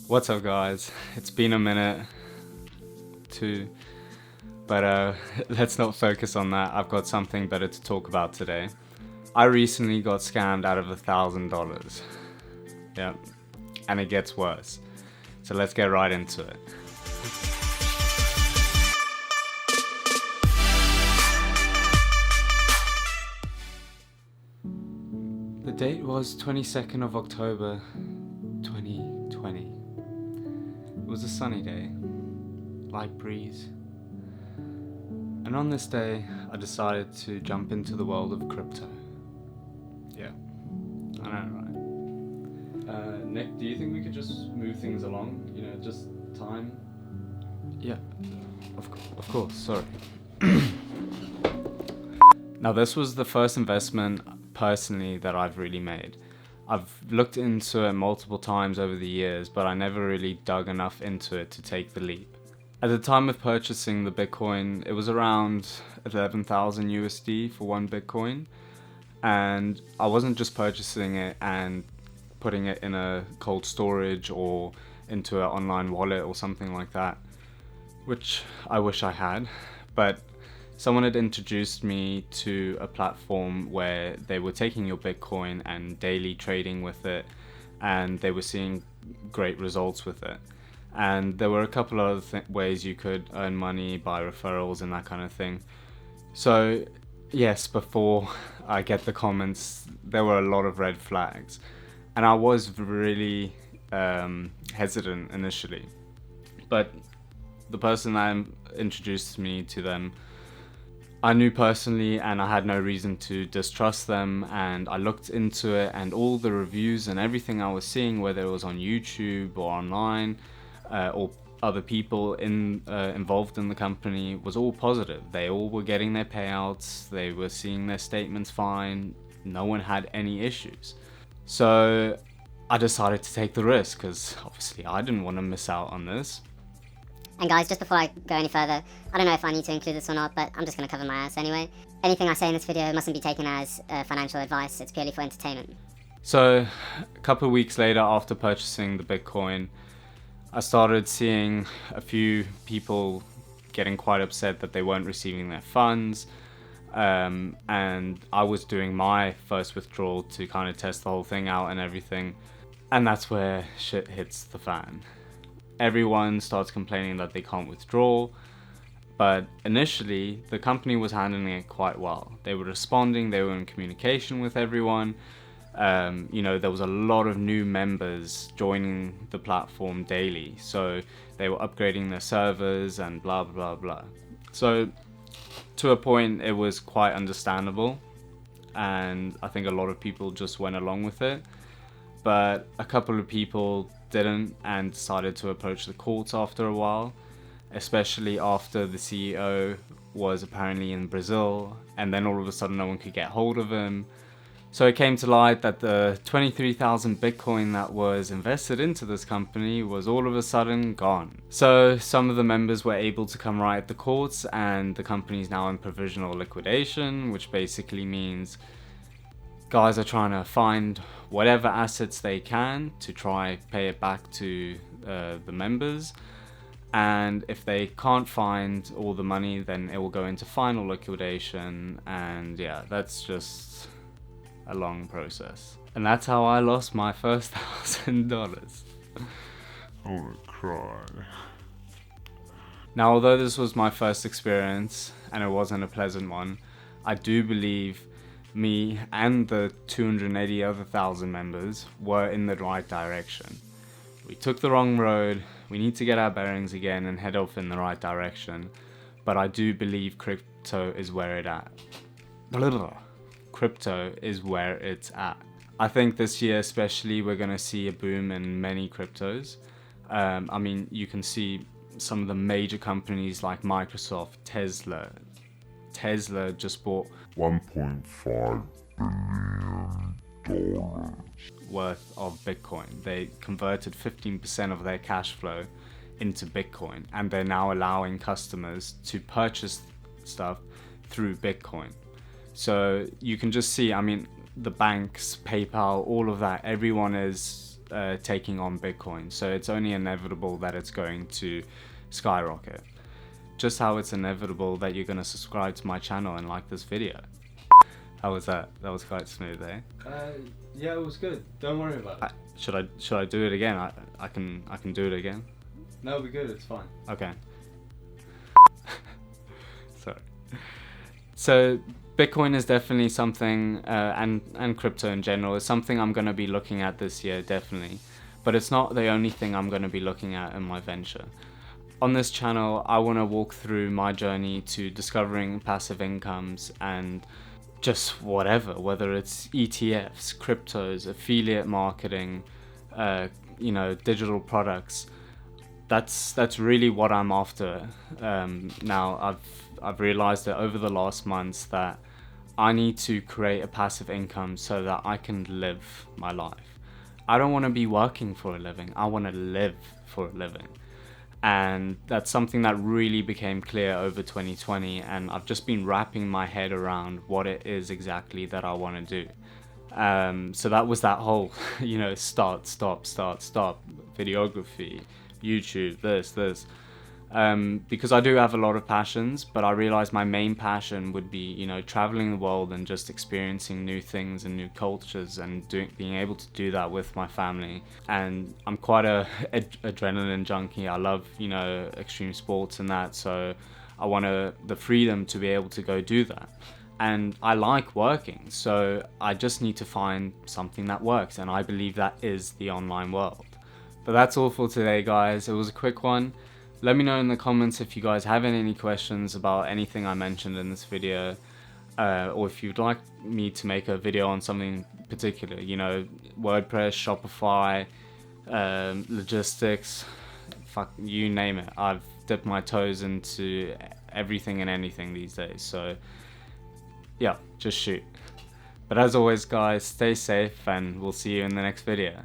What's up, guys? It's been a minute too, but let's not focus on that. I've got something better to talk about today. I recently got scammed out of $1,000. Yeah, and it gets worse. So let's get right into it. The date was 22nd of October 2020. It was a sunny day, light breeze. And on this day, I decided to jump into the world of crypto. Yeah, I know, right? Nick, do you think we could just move things along? Just time? Yeah, of course, sorry. Now, this was the first investment personally that I've really made. I've looked into it multiple times over the years, but I never really dug enough into it to take the leap. At the time of purchasing the Bitcoin, it was around 11,000 USD for one Bitcoin. And I wasn't just purchasing it and putting it in a cold storage or into an online wallet or something like that, which I wish I had. But someone had introduced me to a platform where they were taking your Bitcoin and daily trading with it, and they were seeing great results with it. And there were a couple of other ways you could earn money by referrals and that kind of thing. So yes, before I get the comments, there were a lot of red flags, and I was really hesitant initially. But the person that introduced me to them, I knew personally, and I had no reason to distrust them. And I looked into it, and all the reviews and everything I was seeing, whether it was on YouTube or online, or other people involved in the company, was all positive. They all were getting their payouts, they were seeing their statements fine, no one had any issues. So I decided to take the risk, because obviously I didn't want to miss out on this. And guys, just before I go any further, I don't know if I need to include this or not, but I'm just going to cover my ass anyway. Anything I say in this video mustn't be taken as financial advice, it's purely for entertainment. So a couple of weeks later, after purchasing the Bitcoin, I started seeing a few people getting quite upset that they weren't receiving their funds. And I was doing my first withdrawal to kind of test the whole thing out and everything. And that's where shit hits the fan. Everyone starts complaining that they can't withdraw. But initially, the company was handling it quite well. They were responding, they were in communication with everyone. There was a lot of new members joining the platform daily, so they were upgrading their servers and blah blah blah. So to a point, it was quite understandable, and I think a lot of people just went along with it. But a couple of people didn't and decided to approach the courts after a while, especially after the CEO was apparently in Brazil, and then all of a sudden no one could get hold of him. So it came to light that the 23,000 Bitcoin that was invested into this company was all of a sudden gone. So some of the members were able to come right at the courts, and the company is now in provisional liquidation, which basically means guys are trying to find whatever assets they can to try pay it back to the members. And if they can't find all the money, then it will go into final liquidation. And yeah, that's just a long process. And that's how I lost my first $1,000. I wanna cry. Now, although this was my first experience and it wasn't a pleasant one, I do believe me and the 280 other thousand members were in the right direction. We took the wrong road. We need to get our bearings again and head off in the right direction. But I do believe crypto is where it's at. Crypto is where it's at. I think this year especially we're going to see a boom in many cryptos. You can see some of the major companies like Microsoft, Tesla. Tesla just bought $1.5 billion worth of Bitcoin. They converted 15% of their cash flow into Bitcoin, and they're now allowing customers to purchase stuff through Bitcoin. So you can just see, the banks, PayPal, all of that, everyone is taking on Bitcoin. So it's only inevitable that it's going to skyrocket. Just how it's inevitable that you're going to subscribe to my channel and like this video. How was that? That was quite smooth, eh? Yeah, it was good. Don't worry about it. Should I do it again? I can do it again. No, we're good. It's fine. Okay. Sorry. So Bitcoin is definitely something, and crypto in general is something I'm going to be looking at this year, definitely. But it's not the only thing I'm going to be looking at in my venture. On this channel, I want to walk through my journey to discovering passive incomes and just whatever, whether it's ETFs, cryptos, affiliate marketing, digital products. That's really what I'm after. Now I've realized that over the last months that I need to create a passive income so that I can live my life. I don't want to be working for a living. I want to live for a living. And that's something that really became clear over 2020, and I've just been wrapping my head around what it is exactly that I want to do. So that was that whole, start, stop, videography, YouTube, this. Because I do have a lot of passions, but I realized my main passion would be, traveling the world and just experiencing new things and new cultures and being able to do that with my family. And I'm quite a adrenaline junkie. I love, extreme sports and that. So I want the freedom to be able to go do that. And I like working, so I just need to find something that works. And I believe that is the online world. But that's all for today, guys. It was a quick one. Let me know in the comments if you guys have any questions about anything I mentioned in this video, or if you'd like me to make a video on something particular, WordPress, Shopify, logistics, you name it. I've dipped my toes into everything and anything these days, so yeah, just shoot. But as always, guys, stay safe and we'll see you in the next video.